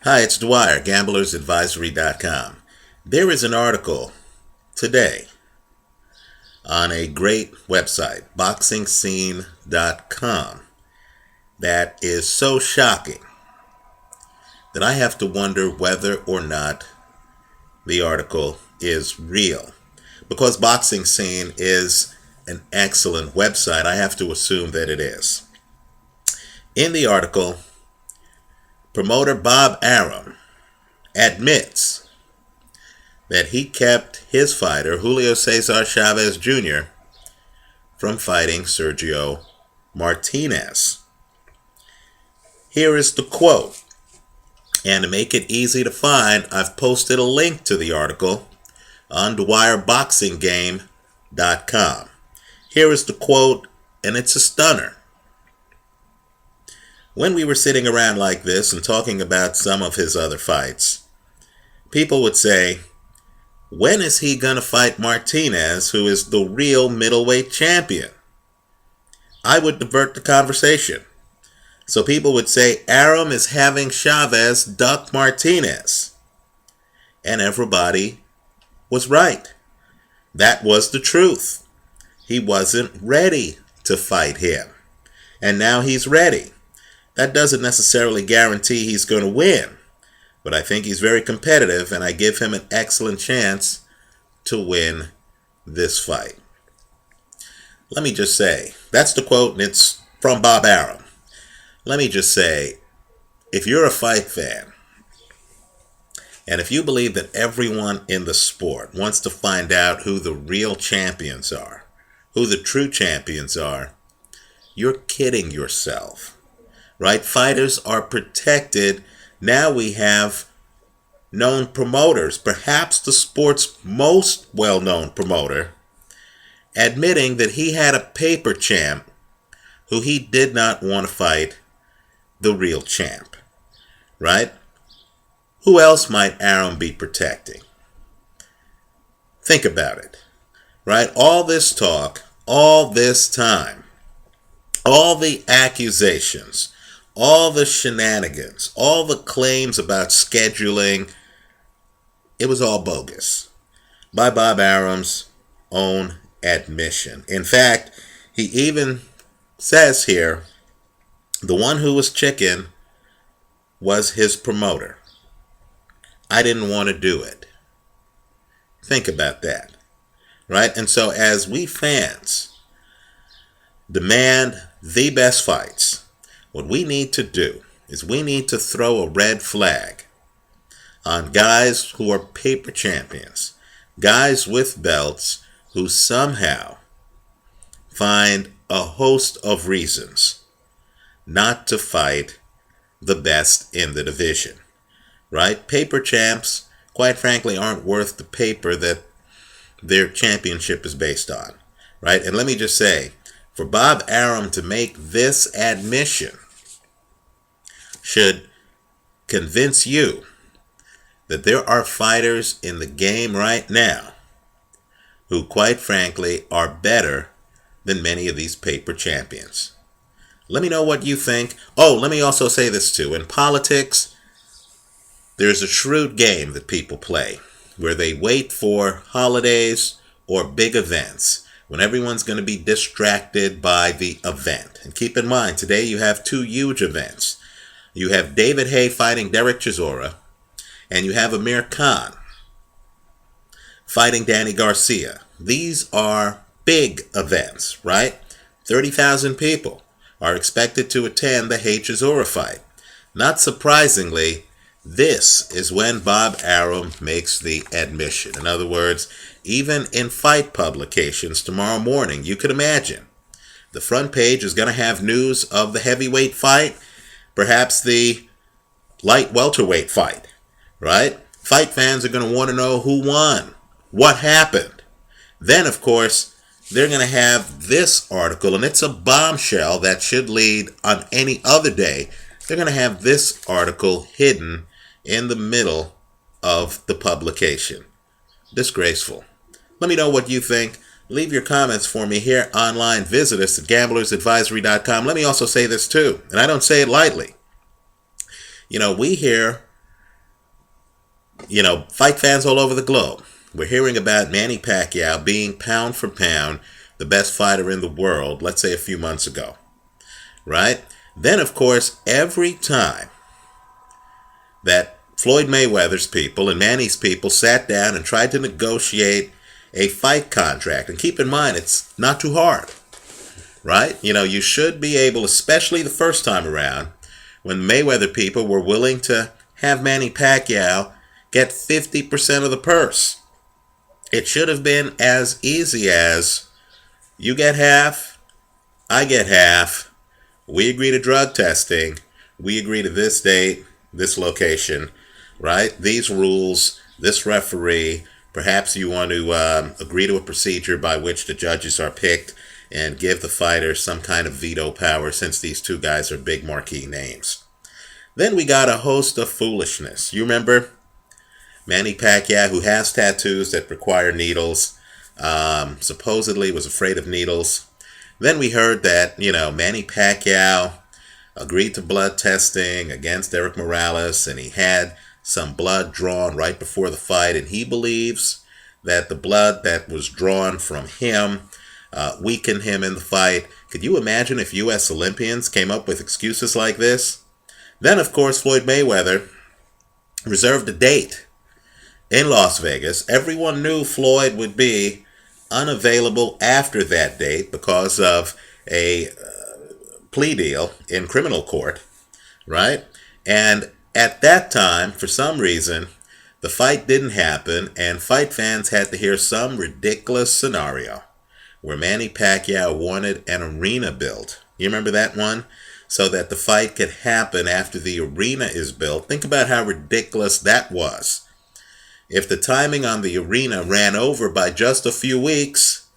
Hi, it's Dwyer, gamblersadvisory.com. There is an article today on a great website, boxingscene.com, that is so shocking that I have to wonder whether or not the article is real. Because Boxing Scene is an excellent website, I have to assume that it is. In the article, promoter Bob Arum admits that he kept his fighter, Julio Cesar Chavez Jr., from fighting Sergio Martinez. Here is the quote. And to make it easy to find, I've posted a link to the article on DwyerBoxingGame.com. Here is the quote, and it's a stunner. When we were sitting around like this and talking about some of his other fights, people would say, when is he going to fight Martinez, who is the real middleweight champion? I would divert the conversation. So people would say, Arum is having Chavez duck Martinez. And everybody was right. That was the truth. He wasn't ready to fight him. And now he's ready. That doesn't necessarily guarantee he's going to win. But I think he's very competitive, and I give him an excellent chance to win this fight. Let me just say, that's the quote, and it's from Bob Arum. Let me just say, if you're a fight fan, and if you believe that everyone in the sport wants to find out who the real champions are, who the true champions are, you're kidding yourself, right? Fighters are protected. Now we have known promoters, perhaps the sport's most well-known promoter, admitting that he had a paper champ who he did not want to fight the real champ, right? Who else might Arum be protecting? Think about it, right? All this talk, all this time, all the accusations, all the shenanigans, all the claims about scheduling, it was all bogus by Bob Arum's own admission. In fact, he even says here, the one who was chicken was his promoter. I didn't want to do it. Think about that, right? And so as we fans demand the best fights, what we need to do is we need to throw a red flag on guys who are paper champions, guys with belts who somehow find a host of reasons not to fight the best in the division, right? Paper champs, quite frankly, aren't worth the paper that their championship is based on, right? And let me just say, for Bob Arum to make this admission should convince you that there are fighters in the game right now who, quite frankly, are better than many of these paper champions. Let me know what you think. Oh, let me also say this too. In politics, there's a shrewd game that people play where they wait for holidays or big events when everyone's going to be distracted by the event. And keep in mind, today you have two huge events. You have David Haye fighting Derek Chisora, and you have Amir Khan fighting Danny Garcia. These are big events, right? 30,000 people are expected to attend the Haye Chisora fight. Not surprisingly, this is when Bob Arum makes the admission. In other words, even in fight publications tomorrow morning, you could imagine the front page is going to have news of the heavyweight fight, perhaps the light welterweight fight, right? Fight fans are going to want to know who won, what happened. Then, of course, they're going to have this article, and it's a bombshell that should lead on any other day. They're going to have this article hidden in the middle of the publication. Disgraceful. Let me know what you think. Leave your comments for me here online. Visit us at gamblersadvisory.com. Let me also say this too, and I don't say it lightly. You know, we hear Fight fans all over the globe, we're hearing about Manny Pacquiao being pound for pound the best fighter in the world, let's say a few months ago, right? Then, of course, every time that Floyd Mayweather's people and Manny's people sat down and tried to negotiate a fight contract, and keep in mind, it's not too hard, right? You should be able, especially the first time around, when the Mayweather people were willing to have Manny Pacquiao get 50% of the purse. It should have been as easy as you get half, I get half, we agree to drug testing, we agree to this date, this location, right? These rules, this referee, perhaps you want to agree to a procedure by which the judges are picked and give the fighter some kind of veto power, since these two guys are big marquee names. Then we got a host of foolishness. You remember Manny Pacquiao, who has tattoos that require needles, supposedly was afraid of needles. Then we heard that, Manny Pacquiao agreed to blood testing against Eric Morales, and he had some blood drawn right before the fight, and he believes that the blood that was drawn from him weakened him in the fight. Could you imagine if U.S. Olympians came up with excuses like this? Then, of course, Floyd Mayweather reserved a date in Las Vegas. Everyone knew Floyd would be unavailable after that date because of a plea deal in criminal court, right? And at that time, for some reason, the fight didn't happen, and fight fans had to hear some ridiculous scenario where Manny Pacquiao wanted an arena built. You remember that one? So that the fight could happen after the arena is built. Think about how ridiculous that was. If the timing on the arena ran over by just a few weeks,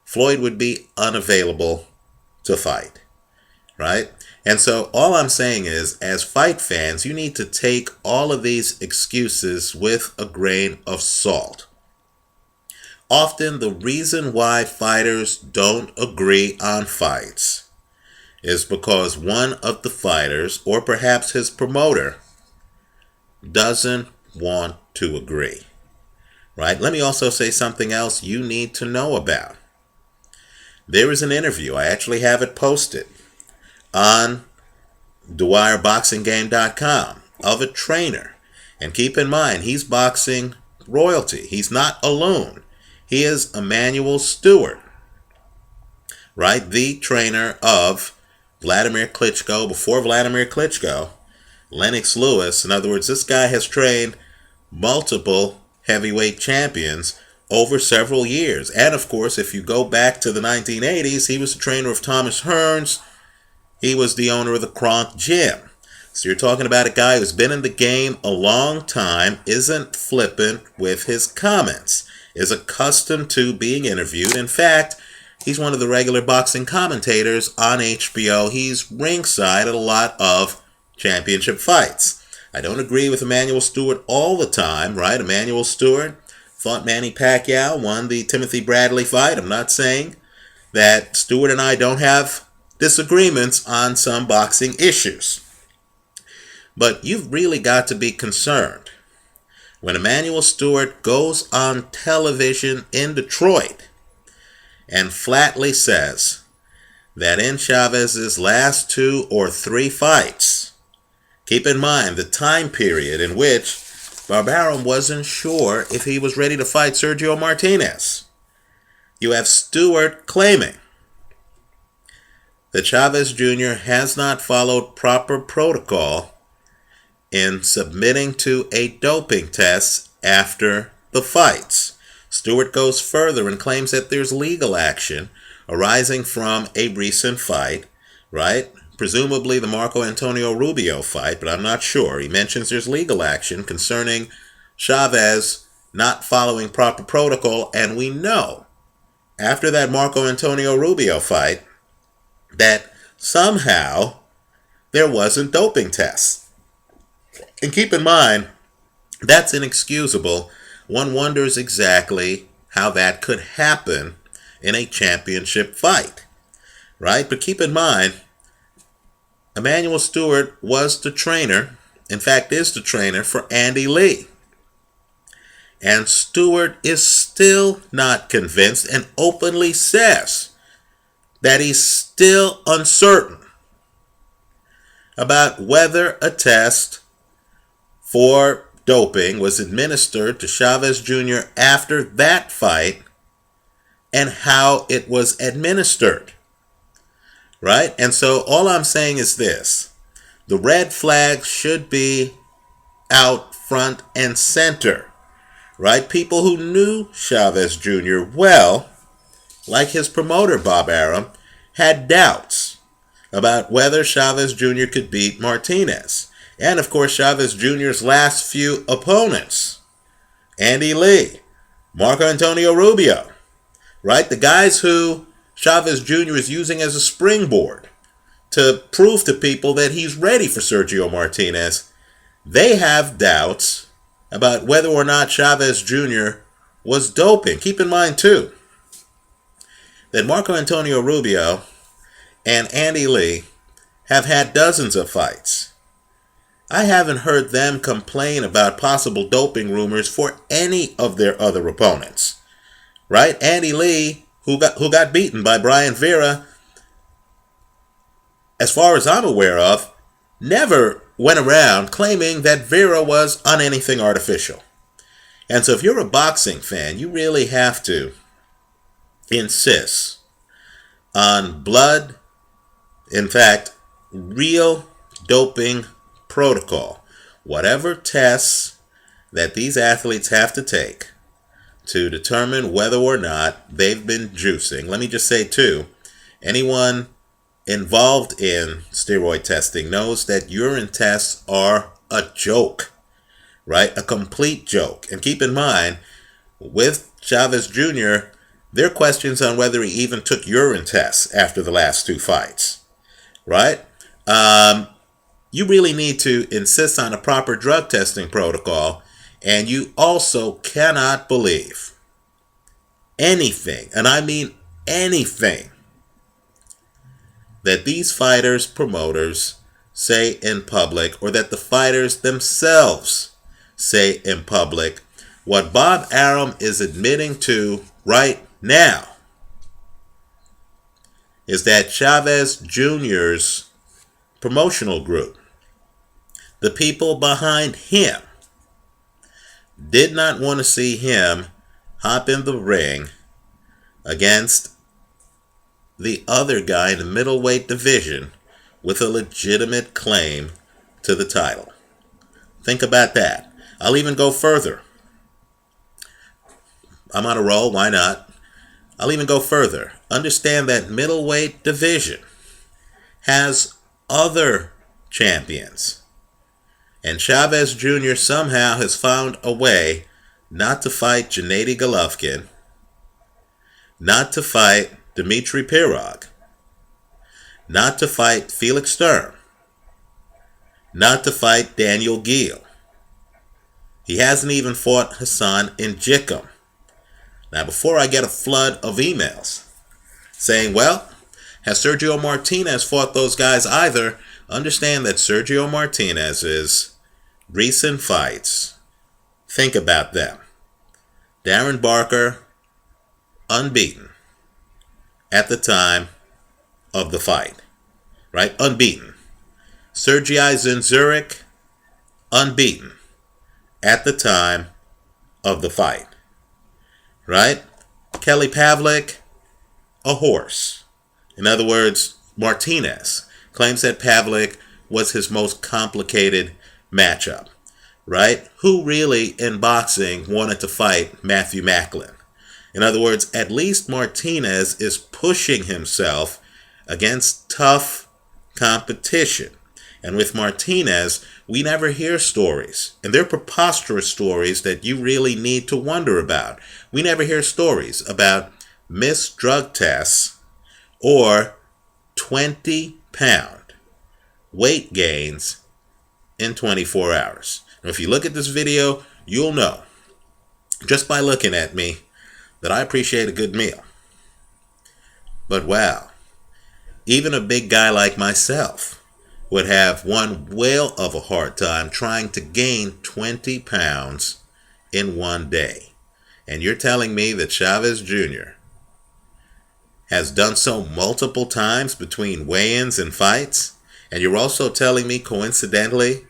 Floyd would be unavailable to fight, right? And so all I'm saying is, as fight fans, you need to take all of these excuses with a grain of salt. Often the reason why fighters don't agree on fights is because one of the fighters, or perhaps his promoter, doesn't want to agree, right? Let me also say something else you need to know about. There is an interview, I actually have it posted on DwyerBoxingGame.com, of a trainer. And keep in mind, he's boxing royalty. He's not alone. He is Emanuel Stewart, right? The trainer of Vladimir Klitschko, before Vladimir Klitschko, Lennox Lewis. In other words, this guy has trained multiple heavyweight champions over several years. And of course, if you go back to the 1980s, he was the trainer of Thomas Hearns. He was the owner of the Kronk Gym. So you're talking about a guy who's been in the game a long time, isn't flippant with his comments, is accustomed to being interviewed. In fact, he's one of the regular boxing commentators on HBO. He's ringside at a lot of championship fights. I don't agree with Emanuel Stewart all the time, right? Emanuel Stewart fought Manny Pacquiao, won the Timothy Bradley fight. I'm not saying that Stewart and I don't have disagreements on some boxing issues. But you've really got to be concerned when Emanuel Stewart goes on television in Detroit and flatly says that in Chavez's last 2 or 3 fights, keep in mind the time period in which Arum wasn't sure if he was ready to fight Sergio Martinez. You have Stewart claiming that Chavez Jr. has not followed proper protocol in submitting to a doping test after the fights. Stewart goes further and claims that there's legal action arising from a recent fight, right? Presumably the Marco Antonio Rubio fight, but I'm not sure. He mentions there's legal action concerning Chavez not following proper protocol, and we know after that Marco Antonio Rubio fight that somehow there wasn't doping tests. And keep in mind, that's inexcusable. One wonders exactly how that could happen in a championship fight, right? But keep in mind, Emanuel Stewart was the trainer, in fact is the trainer for Andy Lee. And Stewart is still not convinced and openly says that he's still uncertain about whether a test for doping was administered to Chavez Jr. after that fight and how it was administered. Right? And so all I'm saying is this. The red flags should be out front and center. Right? People who knew Chavez Jr. well, like his promoter Bob Arum, had doubts about whether Chavez Jr. could beat Martinez. And of course, Chavez Jr.'s last few opponents, Andy Lee, Marco Antonio Rubio, right? The guys who Chavez Jr. is using as a springboard to prove to people that he's ready for Sergio Martinez, they have doubts about whether or not Chavez Jr. was doping. Keep in mind, too, that Marco Antonio Rubio and Andy Lee have had dozens of fights. I haven't heard them complain about possible doping rumors for any of their other opponents. Right? Andy Lee, who got beaten by Brian Vera, as far as I'm aware of, never went around claiming that Vera was on anything artificial. And so if you're a boxing fan, you really have to insist on blood, in fact, real doping protocol. Whatever tests that these athletes have to take to determine whether or not they've been juicing. Let me just say, too, anyone involved in steroid testing knows that urine tests are a joke, right? A complete joke. And keep in mind, with Chavez Jr., there are questions on whether he even took urine tests after the last two fights, right? You really need to insist on a proper drug testing protocol, and you also cannot believe anything, and I mean anything, that these fighters' promoters say in public, or that the fighters themselves say in public. What Bob Arum is admitting to right now is that Chavez Jr.'s promotional group, the people behind him, did not want to see him hop in the ring against the other guy in the middleweight division with a legitimate claim to the title. Think about that. I'll even go further. I'm on a roll, why not? I'll even go further. Understand that middleweight division has other champions. And Chavez Jr. somehow has found a way not to fight Gennady Golovkin, not to fight Dmitry Pirog, not to fight Felix Sturm, not to fight Daniel Geale. He hasn't even fought Hassan Njikum. Now, before I get a flood of emails saying, well, has Sergio Martinez fought those guys either? Understand that Sergio Martinez's recent fights, think about them. Darren Barker, unbeaten at the time of the fight, right? Unbeaten. Sergei Zinzurek, unbeaten at the time of the fight, right? Kelly Pavlik, a horse. In other words, Martinez claims that Pavlik was his most complicated matchup, right? Who really in boxing wanted to fight Matthew Macklin? In other words, at least Martinez is pushing himself against tough competition. And with Martinez, we never hear stories, and they're preposterous stories that you really need to wonder about. We never hear stories about missed drug tests or 20-pound weight gains in 24 hours. Now, if you look at this video, you'll know, just by looking at me, that I appreciate a good meal. But wow, even a big guy like myself would have one whale of a hard time trying to gain 20 pounds in one day. And you're telling me that Chavez Jr. has done so multiple times between weigh-ins and fights? And you're also telling me, coincidentally,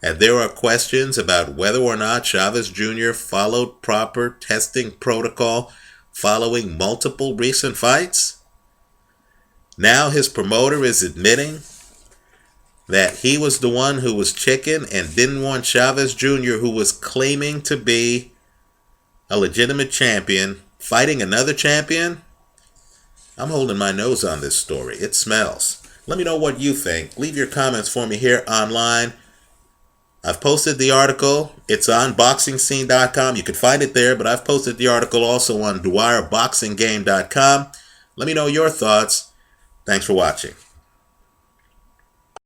that there are questions about whether or not Chavez Jr. followed proper testing protocol following multiple recent fights? Now his promoter is admitting that he was the one who was chicken and didn't want Chavez Jr., who was claiming to be a legitimate champion, fighting another champion? I'm holding my nose on this story. It smells. Let me know what you think. Leave your comments for me here online. I've posted the article. It's on BoxingScene.com. You can find it there, but I've posted the article also on DwyerBoxingGame.com. Let me know your thoughts. Thanks for watching.